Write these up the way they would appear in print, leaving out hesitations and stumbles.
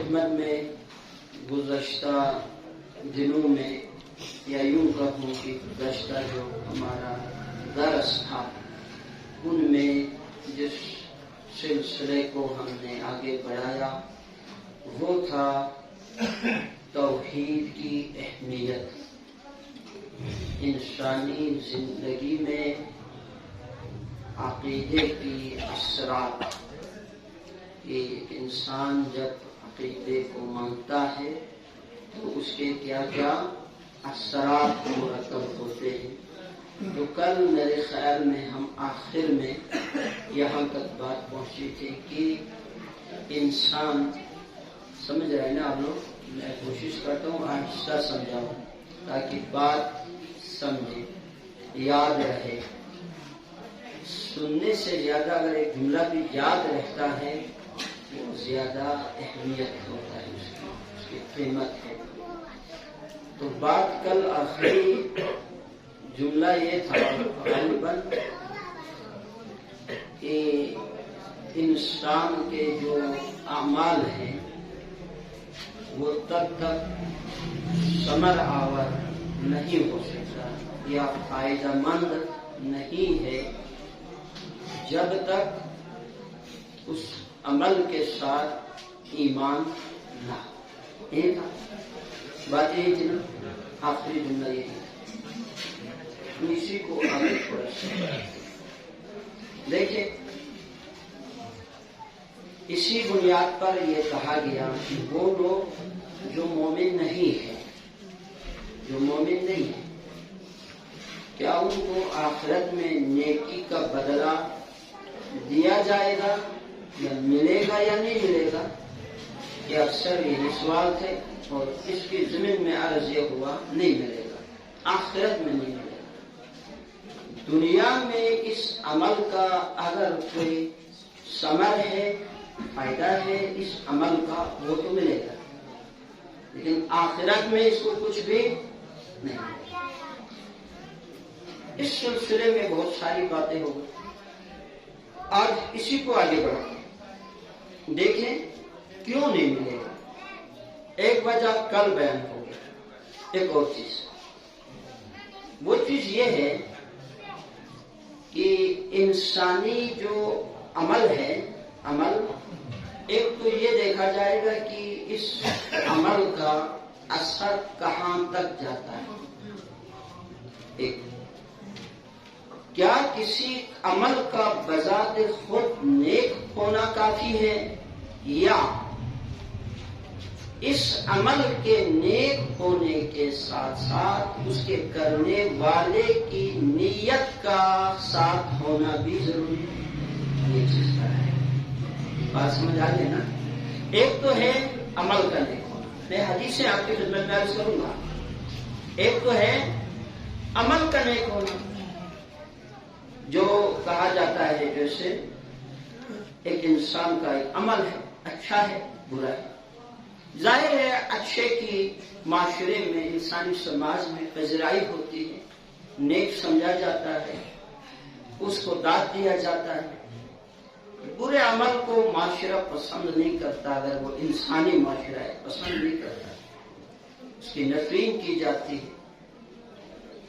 خدمت میں گزشتہ دنوں میں یا یوں کہوں کہ گزشتہ جو ہمارا درس تھا ان میں جس سلسلے کو ہم نے آگے بڑھایا وہ تھا توحید کی اہمیت انسانی زندگی میں عقیدے کی اثرات کہ انسان جب عقیدے کو مانتا ہے تو اس کے کیا کیا اثرات مرتب ہوتے ہیں. تو کل میرے خیال میں ہم آخر میں یہاں تک بات پہنچی تھی کہ انسان سمجھ رہے ہیں نا آپ لوگ. میں کوشش کرتا ہوں آہستہ سمجھاؤں تاکہ بات سمجھے یاد رہے. سننے سے زیادہ اگر ایک جملہ بھی یاد رہتا ہے وہ زیادہ اہمیت ہوتا ہے اس کی قیمت ہے. تو بات کل آخری جملہ یہ تھا غالباً کہ انسان کے جو اعمال ہیں وہ تب تک ثمر آور نہیں ہو سکتا یا فائدہ مند نہیں ہے جب تک اس عمل کے ساتھ ایمان نہ ہو. یہ تھا بات یہی تھی نا. آخری جملہ یہی تھا. اسی کو آگے تھوڑا سا دیکھیں. اسی بنیاد پر یہ کہا گیا کہ وہ لوگ جو مومن نہیں ہے کیا ان کو آخرت میں نیکی کا بدلہ دیا جائے گا یا ملے گا یا نہیں ملے گا. یہ اکثر یہی سوال تھے اور اس کی ضمن میں عرض یہ ہوا نہیں ملے گا. آخرت میں نہیں ملے گا. دنیا میں اس عمل کا اگر کوئی ثمر ہے فائدہ ہے اس عمل کا وہ تو ملے گا لیکن آخرت میں اس کو کچھ بھی نہیں. اس سلسلے میں بہت ساری باتیں ہو گئی. آج اسی کو آگے بڑھاتے ہیں. دیکھیں کیوں نہیں ملے گا. ایک وجہ کل بیان ہو گیا. ایک اور چیز وہ چیز یہ ہے کہ انسانی جو عمل ہے ایک تو یہ دیکھا جائے گا کہ اس عمل کا اثر کہاں تک جاتا ہے. ایک کیا کسی عمل کا بذات خود نیک ہونا کافی ہے یا اس عمل کے نیک ہونے کے ساتھ ساتھ اس کے کرنے والے کی نیت کا ساتھ ہونا بھی ضروری ہے. یہ چیز کا ہے. بات سمجھ آ گئی نا. ایک تو ہے عمل کا نیک ہونا. میں حدیثیں آپ کی خدمت میں عرض کروں گا. ایک تو ہے عمل کا نیک ہونا جو کہا جاتا ہے جیسے ایک انسان کا ایک عمل ہے اچھا ہے برا ہے. ظاہر ہے اچھے کی معاشرے میں انسانی سماج میں پذیرائی ہوتی ہے نیک سمجھا جاتا ہے اس کو داد دیا جاتا ہے. برے عمل کو معاشرہ پسند نہیں کرتا. اگر وہ انسانی معاشرہ ہے پسند نہیں کرتا اس کی نفرین کی جاتی ہے.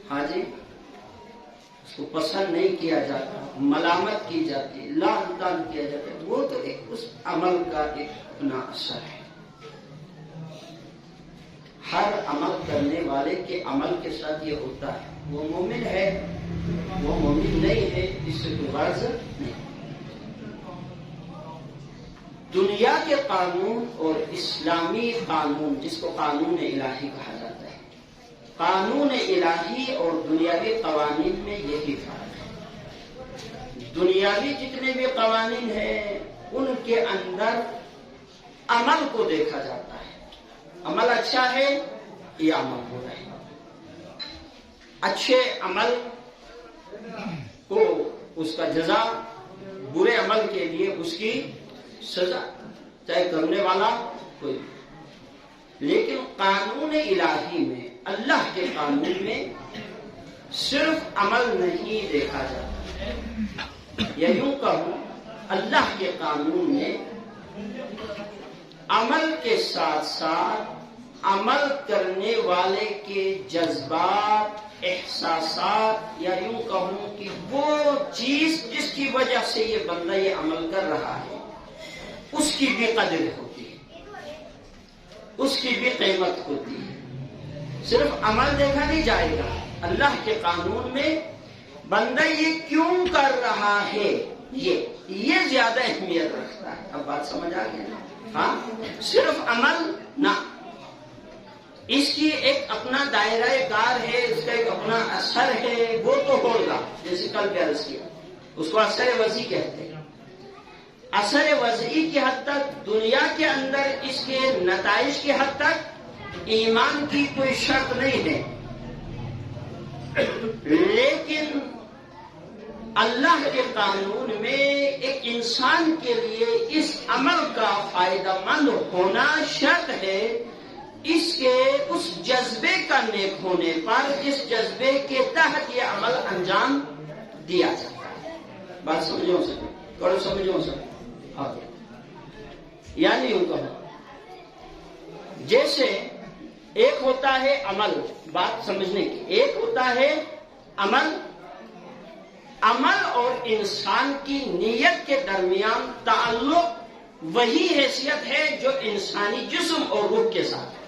ہاں جی اس کو پسند نہیں کیا جاتا ملامت کی جاتی ہے لعن طعن کیا جاتا ہے. وہ تو ایک اس عمل کا ایک اپنا اثر ہے. ہر عمل کرنے والے کے عمل کے ساتھ یہ ہوتا ہے. وہ مومن ہے وہ مومن نہیں ہے اس سے کوئی غرض نہیں. دنیا کے قانون اور اسلامی قانون جس کو قانون الہی کہا جاتا ہے قانون الہی اور دنیاوی قوانین میں یہی فرق ہے. دنیاوی جتنے بھی قوانین ہیں ان کے اندر عمل کو دیکھا جاتا ہے. عمل اچھا ہے یا عمل برا ہے. اچھے عمل کو اس کا جزا برے عمل کے لیے اس کی سزا چاہے کرنے والا کوئی. لیکن قانون الہی میں اللہ کے قانون میں صرف عمل نہیں دیکھا جاتا. یا یوں کہوں اللہ کے قانون میں عمل کے ساتھ ساتھ عمل کرنے والے کے جذبات، احساسات، یا یوں کہوں کہ وہ چیز جس کی وجہ سے یہ بندہ یہ عمل کر رہا ہے، اس کی بھی قدر ہوتی ہے، اس کی بھی قیمت ہوتی ہے۔ صرف عمل دیکھا نہیں جائے گا، اللہ کے قانون میں بندہ یہ کیوں کر رہا ہے یہ زیادہ اہمیت رکھتا ہے۔ اب بات سمجھ آ گئی نا؟ ہاں، صرف عمل نہ، اس کی ایک اپنا دائرہ کار ہے، اس کا ایک اپنا اثر ہے، وہ تو ہوگا، جیسے کل عرض کیا، اس کو اثر وضعی کہتے ہیں۔ اثر وضعی کی حد تک دنیا کے اندر اس کے نتائج کی حد تک ایمان کی کوئی شرط نہیں ہے، لیکن اللہ کے قانون میں ایک انسان کے لیے اس عمل کا فائدہ مند ہونا شرط ہے، اس کے اس جذبے کا نیک ہونے پر، جس جذبے کے تحت یہ عمل انجام دیا جاتا ہے۔ بات سمجھو سکے، کرو سمجھو سکے، یعنی یوں کہو، جیسے ایک ہوتا ہے عمل، بات سمجھنے کی، ایک ہوتا ہے عمل اور انسان کی نیت کے درمیان تعلق وہی حیثیت ہے جو انسانی جسم اور روح کے ساتھ ہے۔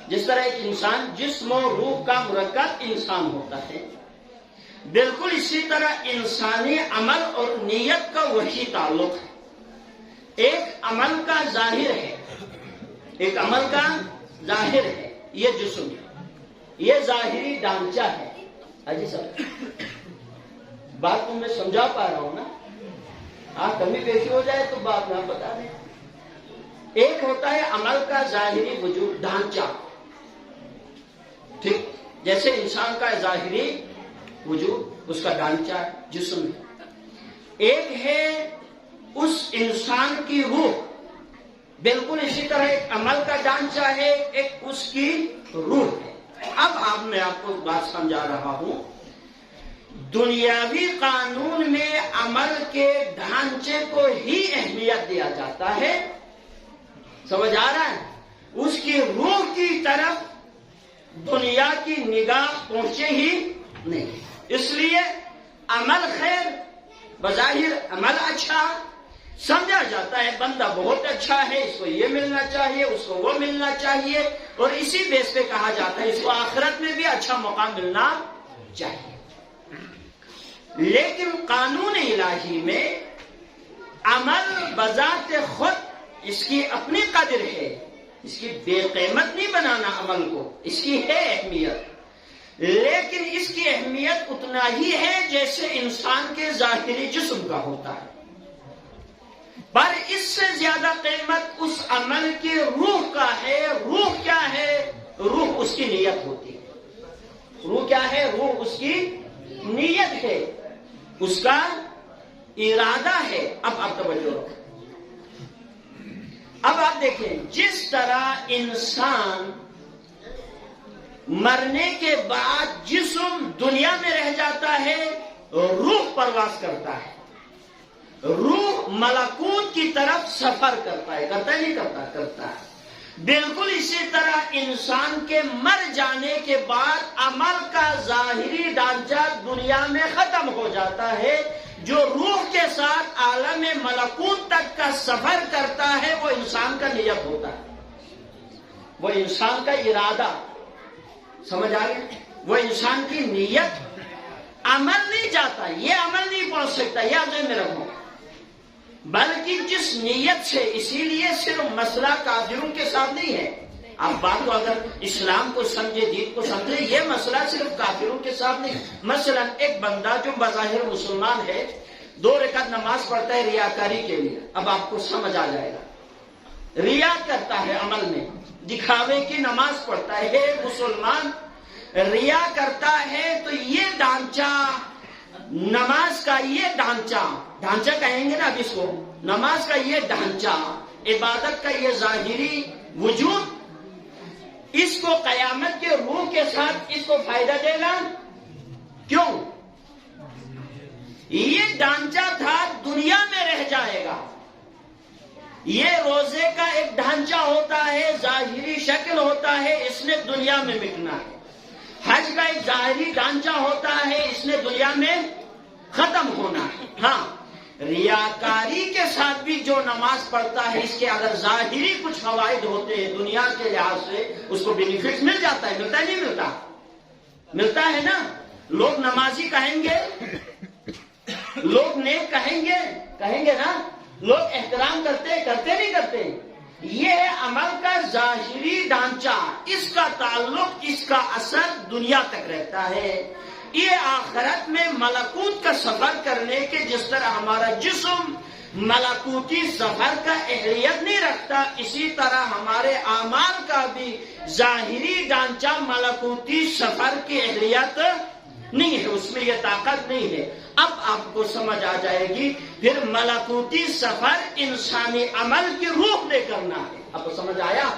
جس طرح ایک انسان جسم اور روح کا مرکب انسان ہوتا ہے، بالکل اسی طرح انسانی عمل اور نیت کا وہی تعلق ہے۔ ایک عمل کا ظاہر ہے، ایک عمل کا ظاہر ہے، یہ جسم ہے، یہ ظاہری ڈھانچہ ہے۔ اجی صاحب بات تو میں سمجھا پا رہا ہوں نا؟ ہاں، کمی بیشی ہو جائے تو بات نہ بتا دیں۔ ایک ہوتا ہے عمل کا ظاہری وجود، ڈھانچہ، ٹھیک، جیسے انسان کا ظاہری وجود، اس کا ڈھانچہ جسم ہے۔ ایک ہے اس انسان کی روح، بالکل اسی طرح ایک عمل کا ڈھانچہ ہے، ایک اس کی روح ہے۔ اب میں آپ کو بات سمجھا رہا ہوں، دنیاوی قانون میں عمل کے ڈھانچے کو ہی اہمیت دیا جاتا ہے، سمجھ آ رہا ہے؟ اس کی روح کی طرف دنیا کی نگاہ پہنچے ہی نہیں، اس لیے عمل خیر، بظاہر عمل اچھا سمجھا جاتا ہے، بندہ بہت اچھا ہے، اس کو یہ ملنا چاہیے، اس کو وہ ملنا چاہیے، اور اسی بیس پہ کہا جاتا ہے اس کو آخرت میں بھی اچھا موقع ملنا چاہیے۔ لیکن قانون الہی میں عمل بذات خود اس کی اپنی قدر ہے، اس کی بے قیمت نہیں بنانا عمل کو، اس کی ہے اہمیت، لیکن اس کی اہمیت اتنا ہی ہے جیسے انسان کے ظاہری جسم کا ہوتا ہے، پر اس سے زیادہ قیمت اس عمل کی روح کا ہے۔ روح کیا ہے؟ روح اس کی نیت ہوتی ہے۔ روح کیا ہے؟ روح اس کی نیت ہے، اس کا ارادہ ہے۔ اب آپ توجہ رکھیں، اب آپ دیکھیں، جس طرح انسان مرنے کے بعد جسم دنیا میں رہ جاتا ہے، روح پرواز کرتا ہے، روح ملکوت کی طرف سفر کرتا ہے، کرتا ہے نہیں کرتا؟ کرتا ہے۔ بالکل اسی طرح انسان کے مر جانے کے بعد عمل کا ظاہری ڈھانچہ دنیا میں ختم ہو جاتا ہے، جو روح کے ساتھ عالم ملکوت تک کا سفر کرتا ہے وہ انسان کا نیت ہوتا ہے، وہ انسان کا ارادہ، سمجھ آ گیا؟ وہ انسان کی نیت، عمل نہیں جاتا، یہ عمل نہیں پہنچ سکتا، یہ آپ ذہن میں رکھو، بلکہ جس نیت سے، اسی لیے صرف مسئلہ کافروں کے ساتھ نہیں ہے۔ آپ بات کو اگر اسلام کو سمجھے، دین کو سمجھے، یہ مسئلہ صرف کافروں کے ساتھ نہیں۔ مثلا ایک بندہ جو بظاہر مسلمان ہے، 2 رکعت نماز پڑھتا ہے ریاکاری کے لیے، اب آپ کو سمجھ آ جائے گا، ریا کرتا ہے عمل میں، دکھاوے کی نماز پڑھتا ہے، مسلمان ریا کرتا ہے، تو یہ ڈھانچہ، نماز کا یہ ڈھانچہ کہیں گے نا اب اس کو، نماز کا یہ ڈھانچہ، عبادت کا یہ ظاہری وجود، اس کو قیامت کے روح کے ساتھ اس کو فائدہ دے گا۔ کیوں؟ یہ ڈھانچہ تھا، دنیا میں رہ جائے گا، یہ روزے کا ایک ڈھانچہ ہوتا ہے، ظاہری شکل ہوتا ہے، اس نے دنیا میں مٹنا ہے۔ حج کا ایک ظاہری ڈھانچہ ہوتا ہے، اس نے دنیا میں ختم ہونا ہے۔ ہاں، ریاکاری کے ساتھ بھی جو نماز پڑھتا ہے، اس کے اگر ظاہری کچھ فوائد ہوتے ہیں دنیا کے لحاظ سے، اس کو بینیفٹ مل جاتا ہے، ملتا نہیں ملتا؟ ملتا ہے نا۔ لوگ نمازی کہیں گے، لوگ نیک کہیں گے نا، لوگ احترام کرتے نہیں کرتے۔ یہ ہے عمل کا ظاہری ڈھانچہ، اس کا تعلق، اس کا اثر دنیا تک رہتا ہے۔ یہ آخرت میں ملکوت کا سفر کرنے کے، جس طرح ہمارا جسم ملکوتی سفر کا اہلیت نہیں رکھتا، اسی طرح ہمارے اعمال کا بھی ظاہری ڈھانچہ ملکوتی سفر کی اہلیت نہیں ہے، اس میں یہ طاقت نہیں ہے۔ اب آپ کو سمجھ آ جائے گی، پھر ملکوتی سفر انسانی عمل کی روح لے کرنا ہے۔ آپ کو سمجھ آیا؟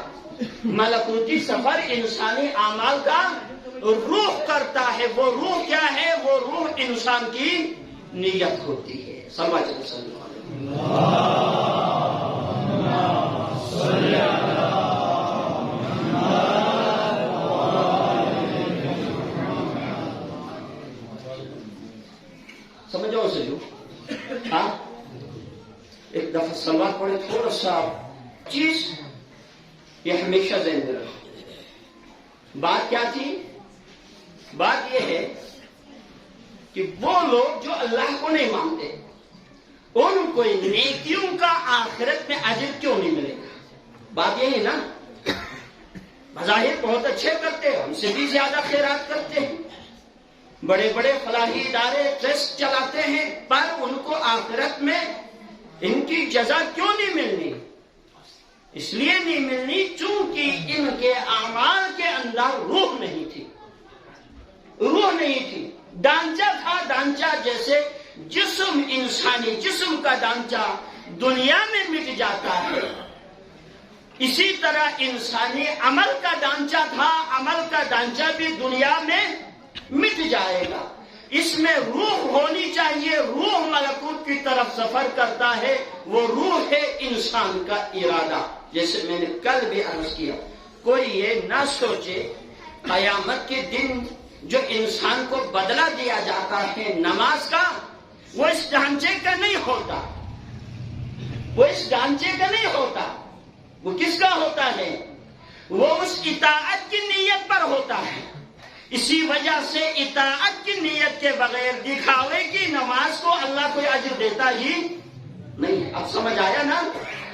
ملکوتی سفر انسانی اعمال کا روح کرتا ہے۔ وہ روح کیا ہے؟ وہ روح انسان کی نیت ہوتی ہے۔ سمجھ سمجھو اسے جو ہاں ایک دفعہ سلوات پڑھے، تھوڑا سا چیز یہ ہمیشہ ذہن میں رکھو۔ بات کیا تھی؟ بات یہ ہے کہ وہ لوگ جو اللہ کو نہیں مانتے، ان کو نیکیوں کا آخرت میں اجر کیوں نہیں ملے گا؟ بات یہ ہے نا۔ بظاہر بہت اچھے کرتے ہیں، ہم سے بھی زیادہ خیرات کرتے ہیں، بڑے بڑے فلاحی ادارے ٹرسٹ چلاتے ہیں، پر ان کو آخرت میں ان کی جزا کیوں نہیں ملنی؟ اس لیے نہیں ملنی چونکہ ان کے اعمال کے اندر روح نہیں تھی۔ روح نہیں تھی، ڈھانچہ تھا۔ ڈھانچہ جیسے جسم، انسانی جسم کا ڈھانچہ دنیا میں مٹ جاتا ہے، اسی طرح انسانی عمل کا ڈھانچہ تھا، عمل کا ڈھانچہ بھی دنیا میں مٹ جائے گا۔ اس میں روح ہونی چاہیے، روح ملکوت کی طرف سفر کرتا ہے، وہ روح ہے انسان کا ارادہ۔ جیسے میں نے کل بھی عرض کیا، کوئی یہ نہ سوچے قیامت کے دن جو انسان کو بدلہ دیا جاتا ہے نماز کا، وہ اس ڈھانچے کا نہیں ہوتا، وہ اس ڈھانچے کا نہیں ہوتا۔ وہ کس کا ہوتا ہے؟ وہ اس اطاعت کی نیت پر ہوتا ہے۔ اسی وجہ سے اطاعت کی نیت کے بغیر دکھاوے کی نماز کو اللہ کوئی اجر دیتا ہی نہیں۔ اب سمجھ آیا نا؟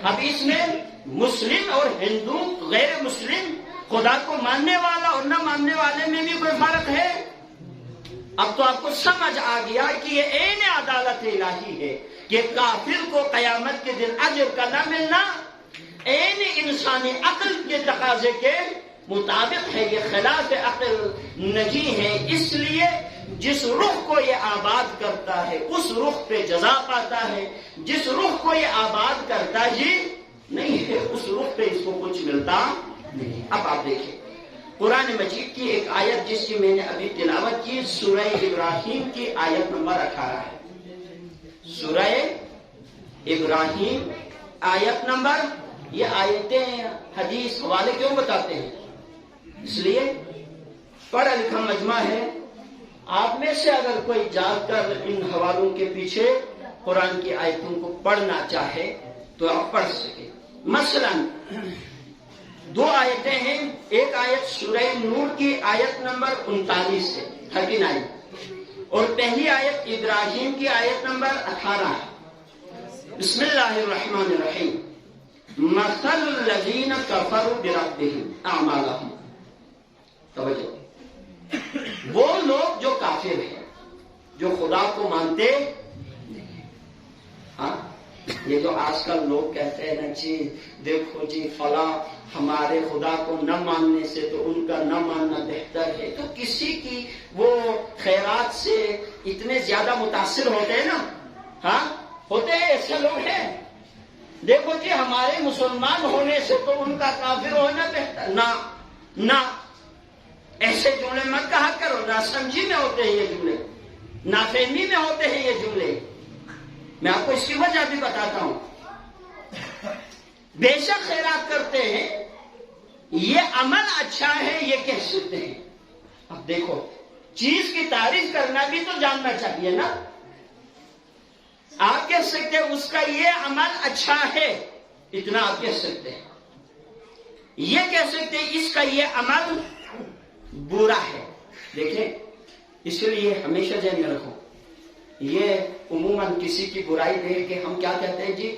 اب اس میں مسلم اور ہندو، غیر مسلم، خدا کو ماننے والا اور نہ ماننے والے میں بھی کوئی فرق ہے؟ اب تو آپ کو سمجھ آ گیا کہ یہ عین عدالت الہی ہے کہ کافر کو قیامت کے دن اجر کا نہ ملنا عین انسانی عقل کے تقاضے کے مطابق ہے، یہ خلاف عقل نہیں ہے۔ اس لیے جس رخ کو یہ آباد کرتا ہے اس رخ پہ جزا پاتا ہے، جس رخ کو یہ آباد کرتا ہی نہیں ہے اس رخ پہ اس کو کچھ ملتا نہیں۔ اب آپ دیکھیں قرآن مجید کی ایک آیت جس کی میں نے ابھی تلاوت کی، سورہ ابراہیم کی آیت نمبر 18 ہے۔ سورہ ابراہیم آیت نمبر، یہ آیتیں حدیث حوالے کیوں بتاتے ہیں؟ اس لیے پڑھا لکھا مجمع ہے، آپ میں سے اگر کوئی جا کر ان حوالوں کے پیچھے قرآن کی آیتوں کو پڑھنا چاہے تو آپ پڑھ سکیں۔ مثلا دو آیتیں ہیں، ایک آیت سورہ نور کی آیت نمبر 39 سے 39 اور پہلی آیت ابراہیم کی آیت نمبر 18 ہے۔ بسم اللہ الرحمن الرحیم۔ مثل الذین کفروا بربہم اعمالہم، توجہ، وہ لوگ جو کافر ہیں، جو خدا کو مانتے، ہاں یہ جو آج کل لوگ کہتے ہیں نا جی دیکھو جی فلاں ہمارے خدا کو نہ ماننے سے تو ان کا نہ ماننا بہتر ہے، تو کسی کی وہ خیرات سے اتنے زیادہ متاثر ہوتے ہیں نا، ہاں ہوتے ہیں، ایسے لوگ ہیں، دیکھو جی ہمارے مسلمان ہونے سے تو ان کا کافر ہونا بہتر، نہ ایسے جملے مت کہا کرو، نہ سمجھی میں ہوتے ہیں یہ جملے، نافہمی میں ہوتے ہیں یہ جملے۔ میں آپ کو اس کی وجہ بھی بتاتا ہوں۔ بے شک خیرات کرتے ہیں، یہ عمل اچھا ہے، یہ کہہ سکتے ہیں۔ اب دیکھو، چیز کی تعریف کرنا بھی تو جاننا چاہیے نا۔ آپ کہہ سکتے ہیں اس کا یہ عمل اچھا ہے، اتنا آپ کہہ سکتے ہیں۔ یہ کہہ سکتے ہیں اس کا یہ عمل برا ہے۔ دیکھیں، اس لیے ہمیشہ ذہن میں رکھو، یہ عموماً کسی کی برائی دیکھ کے ہم کیا کہتے ہیں، جی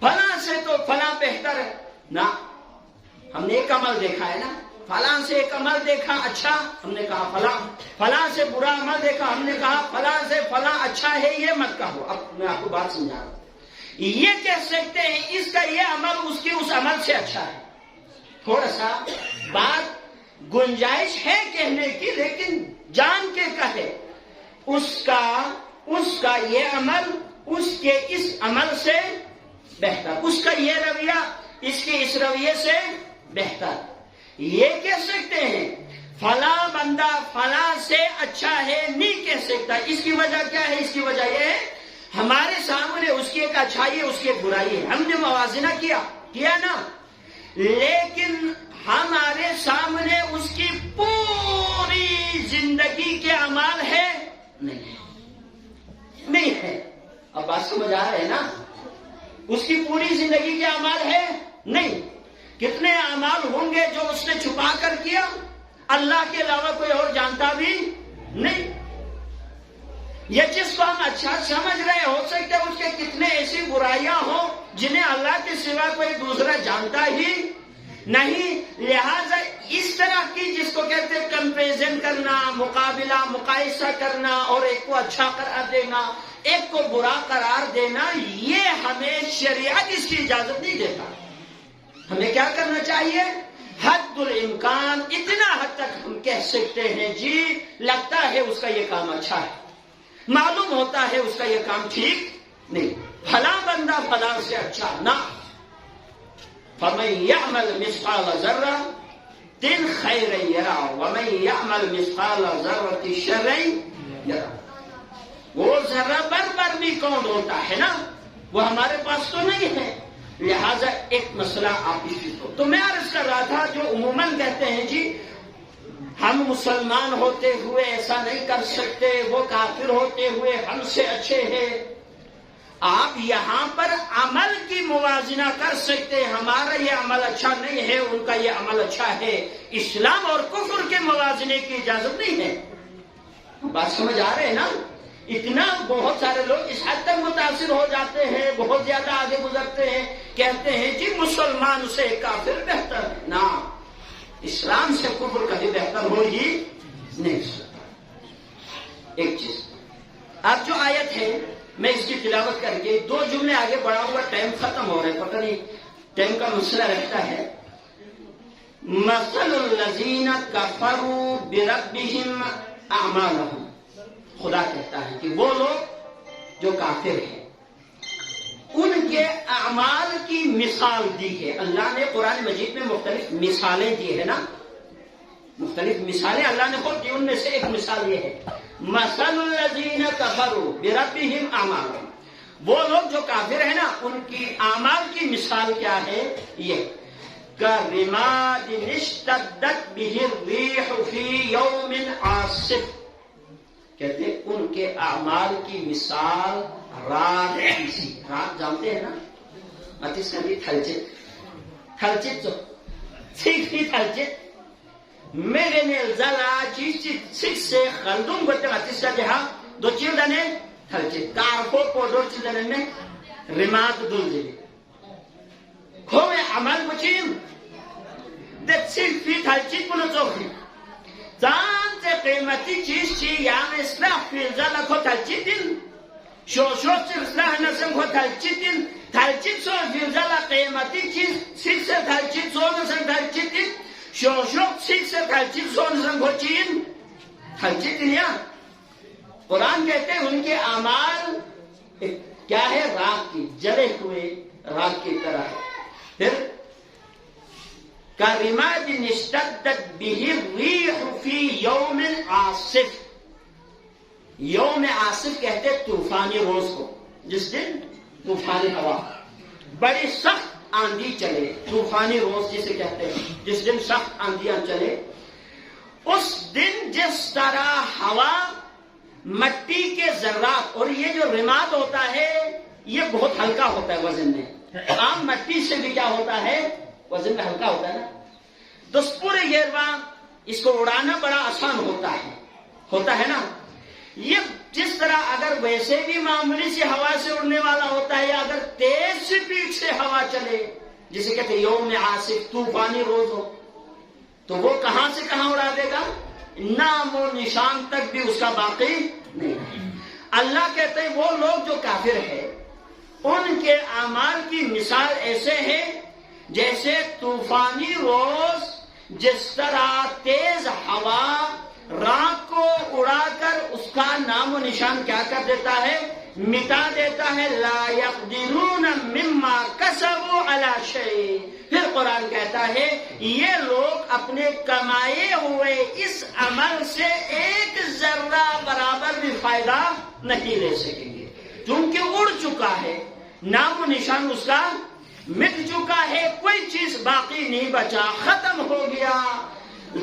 فلاں سے تو فلاں بہتر ہے نا۔ ہم نے ایک عمل دیکھا ہے نا، فلاں سے ایک عمل دیکھا اچھا، ہم نے کہا فلاں، فلاں سے برا عمل دیکھا، ہم نے کہا فلاں سے فلاں اچھا ہے، یہ مت کہو۔ اب میں آپ کو بات سمجھا رہا ہوں۔ یہ کہہ سکتے ہیں اس کا یہ عمل اس کے اس عمل سے اچھا ہے۔ تھوڑا سا بات گنجائش ہے کہنے کی، لیکن جان کے کہے اس کا یہ عمل اس کے اس عمل سے بہتر، اس کا یہ رویہ اس کے اس رویے سے بہتر۔ یہ کہہ سکتے ہیں فلاں بندہ فلاں سے اچھا ہے، نہیں کہہ سکتا۔ اس کی وجہ کیا ہے؟ اس کی وجہ یہ ہے ہمارے سامنے اس کی ایک اچھائی ہے، اس کی ایک برائی ہے، ہم نے موازنہ کیا نا، لیکن ہمارے سامنے اس کی پوری زندگی کے اعمال ہے نہیں ہے۔ اب بات سمجھ آ رہے ہے نا؟ اس کی پوری زندگی کے اعمال ہے نہیں۔ کتنے اعمال ہوں گے جو اس نے چھپا کر کیا، اللہ کے علاوہ کوئی اور جانتا بھی نہیں۔ یہ جس کو ہم اچھا سمجھ رہے ہو سکتے اس کے کتنے ایسی برائیاں ہوں جنہیں اللہ کے سوا کوئی دوسرا جانتا ہی نہیں۔ لہذا اس طرح کی جس کو کہتے ہیں کمپیریزن کرنا، مقابلہ مقایسہ کرنا، اور ایک کو اچھا قرار دینا ایک کو برا قرار دینا، یہ ہمیں شریعت اس کی اجازت نہیں دیتا۔ ہمیں کیا کرنا چاہیے؟ حد الامکان اتنا حد تک ہم کہہ سکتے ہیں جی لگتا ہے اس کا یہ کام اچھا ہے، معلوم ہوتا ہے اس کا یہ کام ٹھیک نہیں، فلاں بندہ فلاں سے اچھا نہ۔ فَمَن يَعْمَلْ مِثْقَالَ ذَرَّةٍ خَيْرًا يَرَهُ وَمَن يَعْمَلْ مِثْقَالَ ذَرَّةٍ شَرًّا يَرَهُ۔ وہ ذرہ بر بھی کون ہوتا ہے نا، وہ ہمارے پاس تو نہیں ہے۔ لہذا ایک مسئلہ آپ اس چیز کو تو میں عرض کر رہا تھا، جو عموماً کہتے ہیں جی ہم مسلمان ہوتے ہوئے ایسا نہیں کر سکتے، وہ کافر ہوتے ہوئے ہم سے اچھے ہیں۔ آپ یہاں پر عمل کی موازنہ کر سکتے، ہمارا یہ عمل اچھا نہیں ہے، ان کا یہ عمل اچھا ہے۔ اسلام اور کفر کے موازنے کی اجازت نہیں ہے۔ بات سمجھ آ رہے ہیں نا؟ اتنا بہت سارے لوگ اس حد تک متاثر ہو جاتے ہیں، بہت زیادہ آگے گزرتے ہیں، کہتے ہیں جی مسلمان سے کافر بہتر ہے نا، اسلام سے کفر کبھی بہتر ہو ہی نہیں سکتا۔ ایک چیز، اب جو آیت ہے میں اس کی تلاوت کر کے دو جملے آگے بڑھا ہوا، ٹائم ختم ہو رہا ہے، پتہ نہیں ٹائم کا مسئلہ رہتا ہے۔ مثل الذین کفروا بربہم اعمالہم، خدا کہتا ہے کہ وہ لوگ جو کافر ہیں ان کے اعمال کی مثال دی ہے۔ اللہ نے قرآن مجید میں مختلف مثالیں دی ہے نا، مختلف مثالیں اللہ نے خود دی، ان میں سے ایک مثال یہ ہے مثل الذین کفروا بربہم اعمالہم، وہ لوگ جو کافر ہیں نا ان کی اعمال کی مثال کیا ہے؟ یہ کَرِمَادٍ اشْتَدَّتْ بِهِ الرِّيحُ فِي يَوْمٍ عَاصِفٍ، کہتے ہیں ان کے اعمال کی مثال رات کی، رات جانتے ہیں نا، متیس کبھی تھلچت سیکھی تھلچت میرے نے زلا چیچت سکھ سے خلدون گوتے متیس کا جہاں دو چیلدنے تھلچت کارکو پودور چیلدنے میں رماد دل جلی کھوے عمل بچیم دت سیکھی تھلچت پنو چوکھی زان سے قیمتی چیز چی یعنی اصلاح فیلزا لکھو تھلچتن شوشو سے اصلاح نسم کو تھلچتن تھلچت سو فیلزا لکھ قیمتی چیز سکھ سے تھلچت سو نسم تھلچتن شوشو سکھ سے تھلچت سو نسم کو چین تھلچتن یا قرآن کہتے ہیں ان کے اعمال کیا ہے؟ راک کی، جلے ہوئے راک کی طرح ہے۔ پھر کَرِمَادٍ اشْتَدَّتْ بِهِ الرِّيحُ فِي يَوْمٍ عَاصِفٍ، یوم عاصف کہتے طوفانی روز کو، جس دن طوفانی ہوا، بڑی سخت آندھی چلے، طوفانی روز جسے کہتے ہیں، جس دن سخت آندھیاں چلے، اس دن جس طرح ہوا مٹی کے ذرات، اور یہ جو رماد ہوتا ہے یہ بہت ہلکا ہوتا ہے وزن میں، عام مٹی سے بھی کیا ہوتا ہے وزن میں ہلکا ہوتا ہے نا، تو پورے گیرواں اس کو اڑانا بڑا آسان ہوتا ہے نا، یہ جس طرح اگر ویسے بھی معمولی سی ہوا سے اڑنے والا ہوتا ہے، یا اگر تیز سپیڈ سے ہوا چلے جسے کہتے ہیں یوم عاصف، طوفانی روز ہو، تو وہ کہاں سے کہاں اڑا دے گا، نام و نشان تک بھی اس کا باقی نہیں ہے۔ اللہ کہتے ہیں وہ لوگ جو کافر ہیں ان کے اعمال کی مثال ایسے ہے جیسے طوفانی روز جس طرح تیز ہوا راک کو اڑا کر اس کا نام و نشان کیا کر دیتا ہے، مٹا دیتا ہے، لا یقدرون مما کسبوا علی شیء۔ پھر قرآن کہتا ہے یہ لوگ اپنے کمائے ہوئے اس عمل سے ایک ذرہ برابر بھی فائدہ نہیں لے سکیں گے، کیونکہ اڑ چکا ہے، نام و نشان اس کا مٹ چکا ہے، کوئی چیز باقی نہیں بچا، ختم ہو گیا۔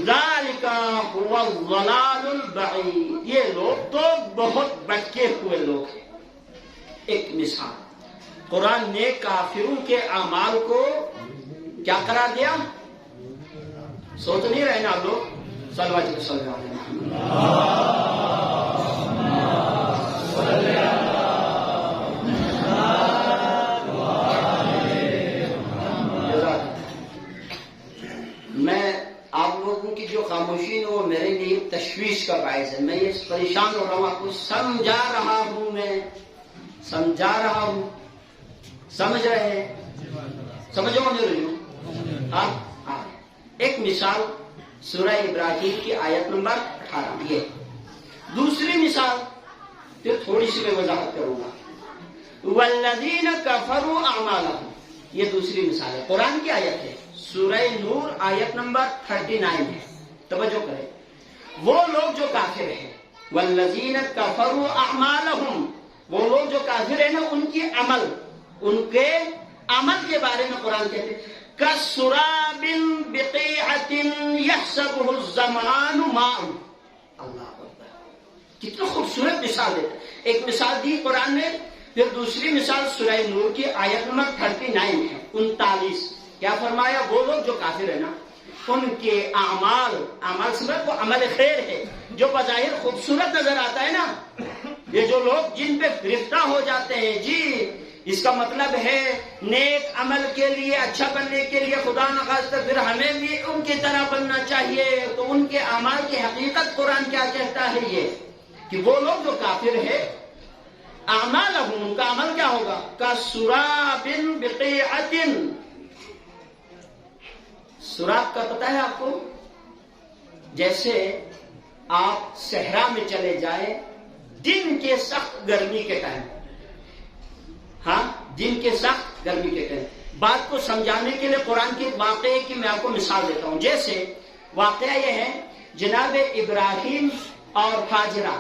ذالک هو الضلال البعید، یہ لوگ تو بہت بھٹکے ہوئے لوگ ہیں۔ ایک مثال، قرآن نے کافروں کے اعمال کو کیا قرار دیا؟ سوچ نہیں رہے نا آپ لوگ؟ صلوات صلی اللہ علیہ میں آپ لوگوں کی جو خاموشی ہے وہ میرے لیے تشویش کا باعث ہے، میں یہ پریشان ہو رہا ہوں، آپ کو سمجھا رہا ہوں، میں سمجھا رہا ہوں، سمجھ رہے ہیں؟ سمجھو میرے لیے؟ ہاں، ایک مثال سورہ ابراہیم کی آیت نمبر 18، یہ دوسری مثال پھر تھوڑی سی میں وضاحت کروں گا۔ والذین کفروا اعمالهم، یہ دوسری مثال ہے، قرآن کی آیت ہے، سورہ نور آیت نمبر 39 ہے، توجہ کریں۔ وہ لوگ جو کافر ہیں، والذین کفروا اعمالهم، وہ لوگ جو کافر ہیں نا، ان کی عمل، ان کے عمل کے بارے میں قرآن کہتے ہیں کسراب بقیعۃ یحسبہ الظمآن ماء۔ اللہ اکبر، کتنا خوبصورت مثال دیتا ہے۔ ایک مثال دی قرآن نے، پھر دوسری مثال سورہ نور کی آیت نمبر 39 ہے، 39، کیا فرمایا؟ وہ لوگ جو کافر ہیں نا، ان کے اعمال سمجھ، وہ عمل خیر ہے جو بظاہر خوبصورت نظر آتا ہے نا، یہ جو لوگ جن پہ گرفتہ ہو جاتے ہیں، جی اس کا مطلب ہے نیک عمل کے لیے، اچھا بننے کے لیے خدا نخواستہ پھر ہمیں بھی ان کی طرح بننا چاہیے، تو ان کے اعمال کی حقیقت قرآن کیا کہتا ہے، یہ کہ وہ لوگ جو کافر ہے اعمالهم، ان کا عمل کیا ہوگا، کسراب بقیعۃ، سراب کا پتہ ہے آپ کو؟ جیسے آپ صحرا میں چلے جائیں دن کے سخت گرمی کے ٹائم، ہاں دن کے سخت گرمی کے ٹائم، بات کو سمجھانے کے لیے قرآن کے واقعے کی میں آپ کو مثال دیتا ہوں۔ جیسے واقعہ یہ ہے، جناب ابراہیم اور ہاجرہ،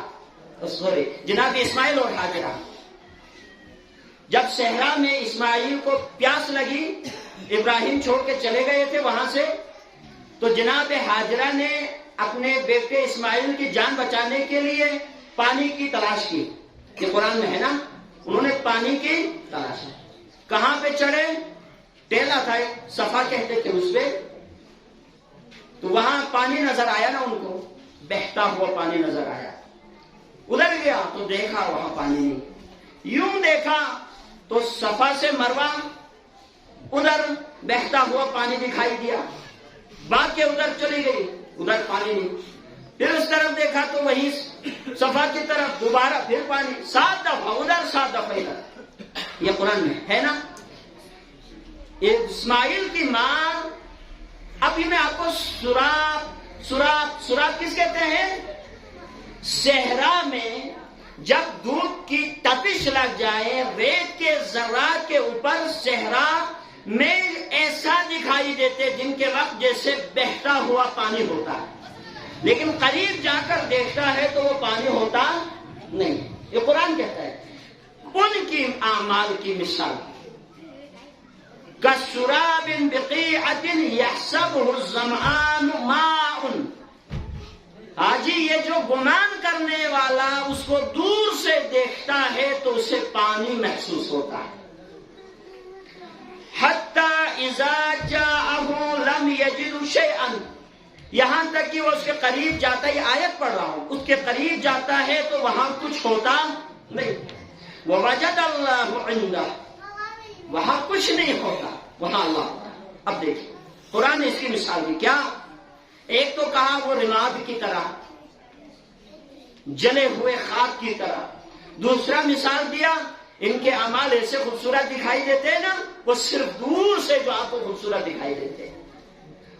جناب اسماعیل اور ہاجرہ، جب صحرا میں اسماعیل کو پیاس لگی، ابراہیم چھوڑ کے چلے گئے تھے وہاں سے، تو جناب ہاجرہ نے اپنے بیٹے اسماعیل کی جان بچانے کے لیے پانی کی تلاش کی، یہ قرآن میں ہے نا، انہوں نے پانی کی تلاش کی، کہاں پہ چڑھے؟ ٹیلا تھا، صفا کہتے تھے اس پہ، تو وہاں پانی نظر آیا نا ان کو، بہتا ہوا پانی نظر آیا، ادھر گیا تو دیکھا وہاں پانی نہیں، یوں دیکھا تو صفا سے مروہ ادھر بہتا ہوا پانی دکھائی دیا، بات کے ادھر چلی گئی، ادھر پانی نہیں، پھر اس طرف دیکھا تو وہی صفا کی طرف دوبارہ پھر پانی، 7 دفعہ ادھر 7 دفعہ ادھر، یہ قرآن میں ہے نا۔ اسماعیل کی ماں، ابھی میں آپ کو سراب کس کہتے ہیں؟ صحرا میں جب دودھ کی تپش لگ جائے، ریت کے ذرات کے اوپر صحرا میں ایسا دکھائی دیتے جن کے وقت جیسے بہتا ہوا پانی ہوتا ہے، لیکن قریب جا کر دیکھتا ہے تو وہ پانی ہوتا نہیں، یہ قرآن کہتا ہے۔ ان کی اعمال کی مثال کسراب بقیعۃ یحسبہ الظمآن ماء. حاجی یہ جو گمان کرنے والا اس کو دور سے دیکھتا ہے تو اسے پانی محسوس ہوتا ہے. حتی اذا جاءہ لم یجد شیئا، یہاں تک کہ وہ اس کے قریب جاتا ہے، یہ آیت پڑھ رہا ہوں، اس کے قریب جاتا ہے تو وہاں کچھ ہوتا نہیں. ووجد اللہ عندہ، وہاں کچھ نہیں ہوتا، وہاں اللہ ہوتا. اب دیکھیں قرآن نے اس کی مثال دی. کیا؟ ایک تو کہا وہ رماد کی طرح، جلے ہوئے خاک کی طرح. دوسرا مثال دیا ان کے اعمال ایسے خوبصورت دکھائی دیتے ہیں نا، وہ صرف دور سے جو آپ کو خوبصورت دکھائی دیتے ہیں،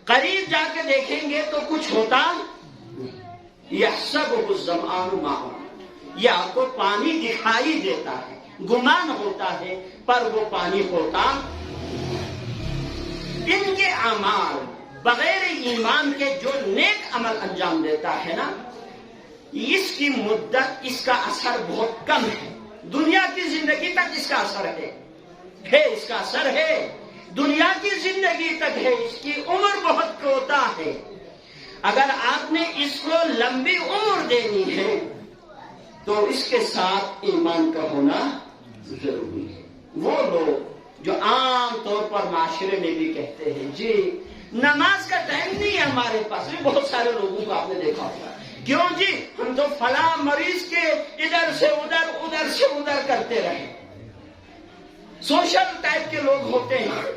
قریب جا کے دیکھیں گے تو کچھ ہوتا نہیں. یحسبہ الظمآن ماء، یہ آپ کو پانی دکھائی دیتا ہے، گمان ہوتا ہے پر وہ پانی ہوتا. ان کے اعمال بغیر ایمان کے جو نیک عمل انجام دیتا ہے نا، اس کی مدت، اس کا اثر بہت کم ہے. دنیا کی زندگی تک اس کا اثر ہے، اس کا اثر ہے، دنیا کی زندگی تک ہے. اس کی عمر بہت کوتا ہے. اگر آپ نے اس کو لمبی عمر دینی ہے تو اس کے ساتھ ایمان کا ہونا ضروری ہے. وہ لوگ جو عام طور پر معاشرے میں بھی کہتے ہیں جی نماز کا ٹائم نہیں ہے ہمارے پاس، بھی بہت سارے لوگوں کو آپ نے دیکھا ہوگا، کیوں جی ہم تو فلاں مریض کے ادھر سے ادھر، ادھر سے ادھر کرتے رہے. سوشل ٹائپ کے لوگ ہوتے ہیں،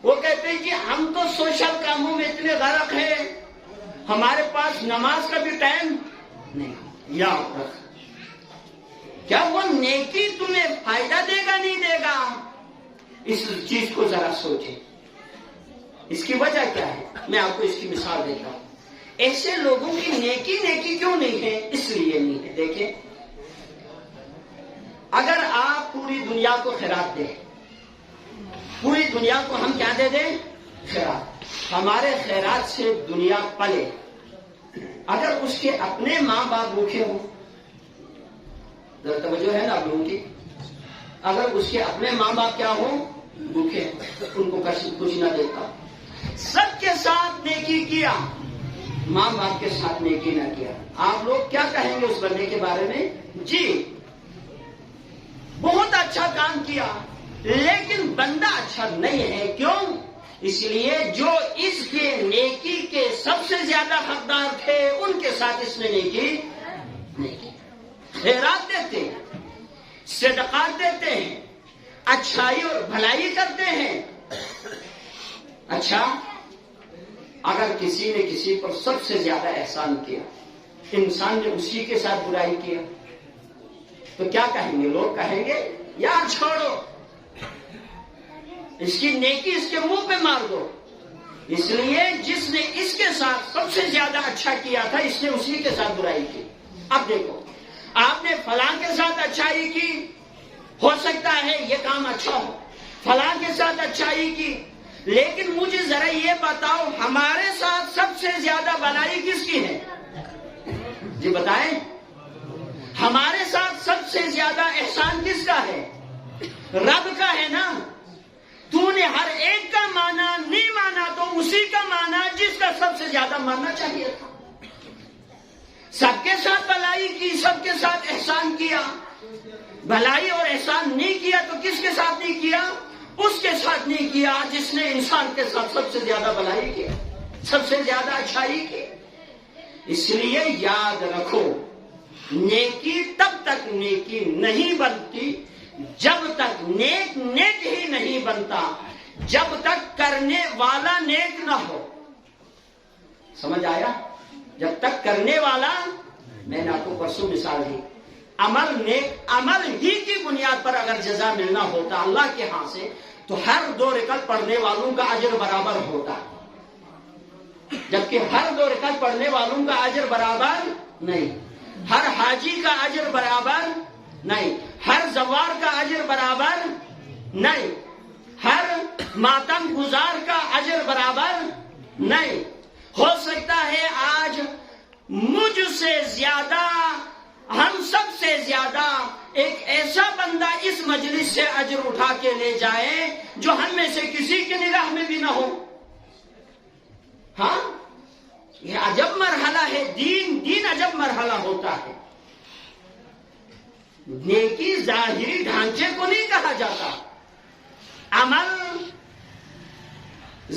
وہ کہتے ہیں جی ہم تو سوشل کاموں میں اتنے غرق ہیں، ہمارے پاس نماز کا بھی ٹائم نہیں. یاد رکھ، کیا وہ نیکی تمہیں فائدہ دے گا نہیں دے گا؟ اس چیز کو ذرا سوچیں. اس کی وجہ کیا ہے؟ میں آپ کو اس کی مثال دیتا ہوں. ایسے لوگوں کی نیکی کیوں نہیں ہے؟ اس لیے نہیں ہے. دیکھیں، اگر آپ پوری دنیا کو خیرات دیں، پوری دنیا کو ہم کیا دے دیں؟ خیرات. ہمارے خیرات سے دنیا پلے. اگر اس کے اپنے ماں باپ بھوکے ہوں، ذرا توجہ ہے نا آپ لوگوں کی، اگر اس کے اپنے ماں باپ کیا ہوں؟ بھوکے، ان کو کچھ نہ دیتا، سب کے ساتھ نیکی کیا، ماں باپ کے ساتھ نیکی نہ کیا، آپ لوگ کیا کہیں گے اس بندے کے بارے میں؟ جی بہت اچھا کام کیا، لیکن بندہ اچھا نہیں ہے. کیوں؟ اس لیے جو اس کے نیکی کے سب سے زیادہ حقدار تھے ان کے ساتھ اس نے نیکی نہیں کی. خیرات دیتے ہیں، صدقات دیتے ہیں، اچھائی اور بھلائی کرتے ہیں. اچھا، اگر کسی نے کسی پر سب سے زیادہ احسان کیا، انسان نے اسی کے ساتھ برائی کیا، تو کیا کہیں گے لوگ؟ کہیں گے یار چھوڑو، اس کی نیکی اس کے منہ پہ مار دو. اس لیے جس نے اس کے ساتھ سب سے زیادہ اچھا کیا تھا، اس نے اسی کے ساتھ برائی کی. اب دیکھو، آپ نے فلاں کے ساتھ اچھائی کی، ہو سکتا ہے یہ کام اچھا ہو، فلاں کے ساتھ اچھائی کی، لیکن مجھے ذرا یہ بتاؤ ہمارے ساتھ سب سے زیادہ بھلائی کس کی ہے؟ جی بتائیں، ہمارے ساتھ سب سے زیادہ احسان کس کا ہے؟ رب کا ہے نا. تو نے ہر ایک کا مانا نہیں مانا تو اسی کا مانا جس کا سب سے زیادہ ماننا چاہیے تھا. سب کے ساتھ بھلائی کی، سب کے ساتھ احسان کیا. بھلائی اور احسان نہیں کیا تو کس کے ساتھ نہیں کیا؟ اس کے ساتھ نہیں کیا جس نے انسان کے ساتھ سب سے زیادہ بھلائی کی، سب سے زیادہ اچھائی کی. اس لیے یاد رکھو، نیکی تب تک نیکی نہیں بنتی جب تک نیک ہی نہیں بنتا، جب تک کرنے والا نیک نہ ہو. سمجھ آیا؟ جب تک کرنے والا، میں نے آپ کو پرسوں مثال دی، عمل نیک عمل ہی کی بنیاد پر اگر جزا ملنا ہوتا اللہ کے ہاں سے تو ہر 2 رکعت پڑھنے والوں کا اجر برابر ہوتا، جبکہ ہر 2 رکعت پڑھنے والوں کا اجر برابر نہیں، ہر حاجی کا اجر برابر نہیں، ہر زوار کا اجر برابر نہیں، ہر ماتم گزار کا اجر برابر نہیں. ہو سکتا ہے آج مجھ سے زیادہ ہم سب سے زیادہ ایک ایسا بندہ اس مجلس سے اجر اٹھا کے لے جائے جو ہم میں سے کسی کی نگاہ میں بھی نہ ہو. ہاں، یہ عجب مرحلہ ہے. دین عجب مرحلہ ہوتا ہے. نیکی ظاہری ڈھانچے کو نہیں کہا جاتا. عمل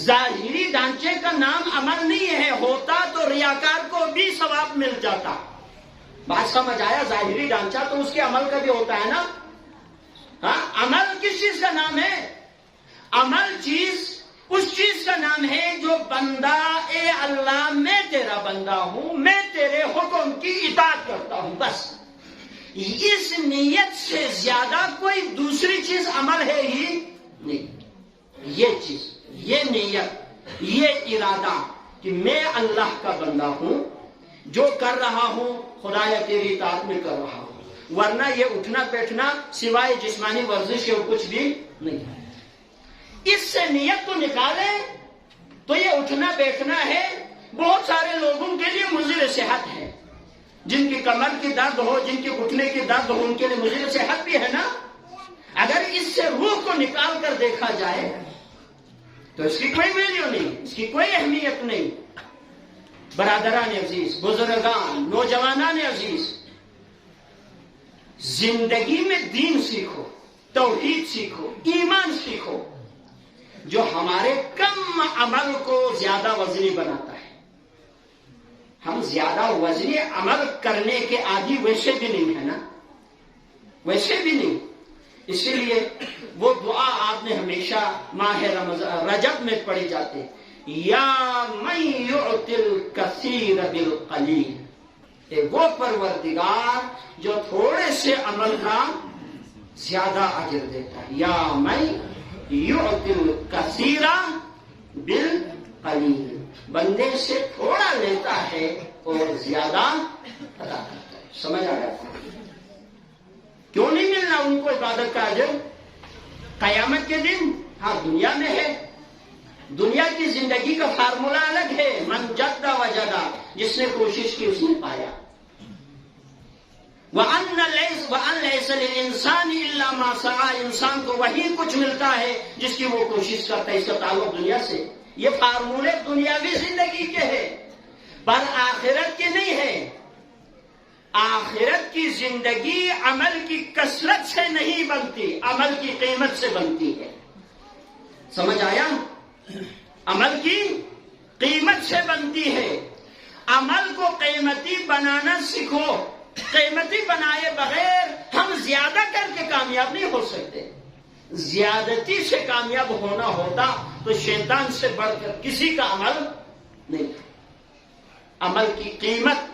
ظاہری ڈھانچے کا نام عمل نہیں ہے. ہوتا تو ریاکار کو بھی ثواب مل جاتا. بات سمجھ آیا؟ ظاہری ڈھانچہ تو اس کے عمل کا بھی ہوتا ہے نا. ہاں، عمل کس چیز کا نام ہے؟ عمل اس چیز کا نام ہے جو بندہ، اے اللہ میں تیرا بندہ ہوں، میں تیرے حکم کی اطاعت کرتا ہوں، بس. اس نیت سے زیادہ کوئی دوسری چیز عمل ہے ہی نہیں. یہ چیز، یہ نیت، یہ ارادہ کہ میں اللہ کا بندہ ہوں، جو کر رہا ہوں خدایا تیری اطاعت میں کر رہا ہوں، ورنہ یہ اٹھنا بیٹھنا سوائے جسمانی ورزش کے کچھ بھی نہیں ہے. اس سے نیت تو نکالے تو یہ اٹھنا بیٹھنا ہے. بہت سارے لوگوں کے لیے مضر صحت ہے. جن کی کمر کی درد ہو، جن کی گھٹنے کی درد ہو، ان کے لیے مضر صحت بھی ہے نا. اگر اس سے روح کو نکال کر دیکھا جائے تو اس کی کوئی ویلیو نہیں، اس کی کوئی اہمیت نہیں. برادران عزیز، بزرگان، نوجوانان عزیز، زندگی میں دین سیکھو، توحید سیکھو، ایمان سیکھو، جو ہمارے کم عمل کو زیادہ وزنی بناتا ہے. ہم زیادہ وزنی عمل کرنے کے عادی ویسے بھی نہیں ہے نا، ویسے بھی نہیں. اسی لیے وہ دعا آپ نے ہمیشہ ماہ رجب میں پڑھی جاتے، یا من یعطی الکثیر بالقلیل. وہ پروردگار جو تھوڑے سے عمل کا زیادہ اجر دیتا ہے. یا من یعطی الکثیر بالقلیل، بندے سے تھوڑا لیتا ہے اور زیادہ ادا کرتا ہے. سمجھ آ گیا؟ کیوں نہیں ملنا ان کو عبادت کا اجر؟ قیامت کے دن. ہاں، دنیا میں ہے. دنیا کی زندگی کا فارمولہ الگ ہے. من جد وجد، جس نے کوشش کی اس نے پایا. وَأَنَّ لَيْسَ لِلْإِنسَانِ إِلَّا مَا سَعَى، انسان کو وہی کچھ ملتا ہے جس کی وہ کوشش کرتا ہے. اس کا تعلق دنیا سے. یہ فارمولے دنیاوی زندگی کے ہیں، پر آخرت کے نہیں ہے. آخرت کی زندگی عمل کی کثرت سے نہیں بنتی، عمل کی قیمت سے بنتی ہے. سمجھ آیا؟ عمل کی قیمت سے بنتی ہے. عمل کو قیمتی بنانا سیکھو. قیمتی بنائے بغیر ہم زیادہ کر کے کامیاب نہیں ہو سکتے. زیادتی سے کامیاب ہونا ہوتا تو شیطان سے بڑھ کر کسی کا عمل نہیں تھا. عمل کی قیمت.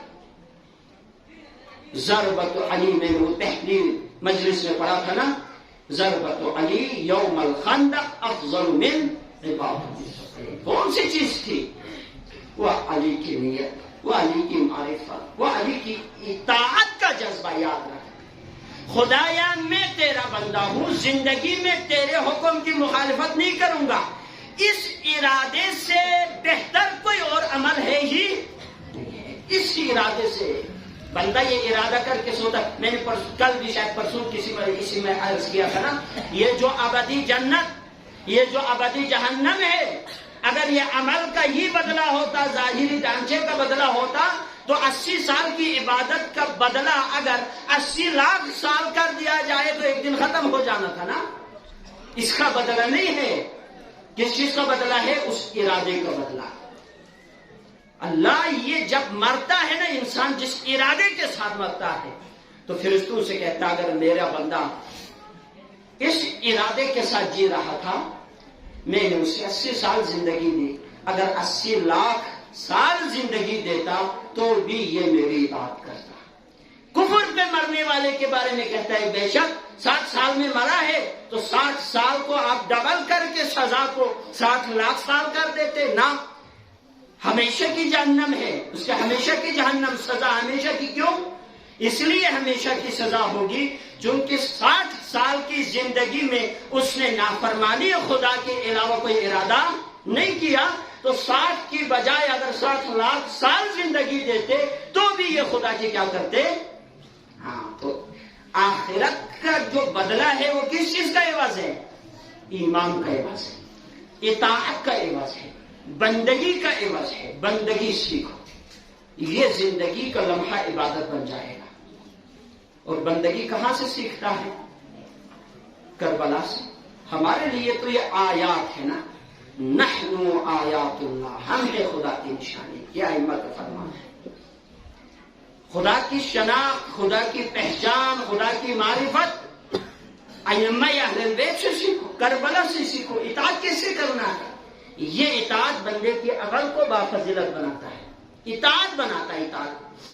ضربت علی، میں نے وہ پہلی مجلس میں پڑھا تھا نا، ضربت علی یوم الخندق افضل من عبادت. کون سی چیز تھی؟ وہ علی کی نیت، وہ علی کی معرفت، وہ علی کی اطاعت کا جذبہ. یاد رکھ، خدایا میں تیرا بندہ ہوں، زندگی میں تیرے حکم کی مخالفت نہیں کروں گا. اس ارادے سے بہتر کوئی اور عمل ہے ہی نہیں ہے. اس ارادے سے بندہ یہ ارادہ کر کے سوتا. میں نے کل بھی شاید پرسوں کسی میں عرض کیا تھا نا، یہ جو ابدی جنت، یہ جو ابدی جہنم ہے، اگر یہ عمل کا ہی بدلہ ہوتا، ظاہری ڈھانچے کا بدلہ ہوتا، تو 80 سال کی عبادت کا بدلہ اگر 80 لاکھ سال کر دیا جائے تو ایک دن ختم ہو جانا تھا نا. اس کا بدلہ نہیں ہے. کس چیز کا بدلہ ہے؟ اس ارادے کا بدلہ. اللہ یہ جب مرتا ہے نا انسان، جس ارادے کے ساتھ مرتا ہے، تو فرشتوں سے کہتا اگر میرا بندہ اس ارادے کے ساتھ جی رہا تھا، میں نے اسے 80 سال زندگی دی، اگر 80 لاکھ سال زندگی دیتا تو بھی یہ میری اطاعت کرتا. کفر پہ مرنے والے کے بارے میں کہتا ہے بے شک 60 سال میں مرا ہے تو 60 سال کو آپ ڈبل کر کے سزا کو 60 لاکھ سال کر دیتے نا. ہمیشہ کی جہنم ہے، اس کے ہمیشہ کی جہنم، سزا ہمیشہ کی. کیوں؟ اس لیے ہمیشہ کی سزا ہوگی چونکہ 60 سال کی زندگی میں اس نے نافرمانی خدا کے علاوہ کوئی ارادہ نہیں کیا. تو 60 کی بجائے اگر 60 لاکھ سال زندگی دیتے تو بھی یہ خدا کی کیا کرتے؟ ہاں تو آخرت کا جو بدلہ ہے وہ کس چیز کا عوض ہے؟ ایمان کا عوض ہے، اطاعت کا عوض ہے، بندگی کا عوض ہے. بندگی سیکھو، یہ زندگی کا لمحہ عبادت بن جائے گا. اور بندگی کہاں سے سیکھتا ہے؟ کربلا سے. ہمارے لیے تو یہ آیات ہے نا، نحن آیات اللہ، ہم ہے خدا کی نشانی. یہ ائمہ کا فرمان ہے. خدا کی شناخت، خدا کی پہچان، خدا کی معرفت ائمہ اہل بیت سے سیکھو، کربلا سے سیکھو. اطاعت کیسے کرنا ہے؟ یہ اطاعت بندے کی عقل کو بافضیلت بناتا ہے، اطاعت بناتا ہے. اطاعت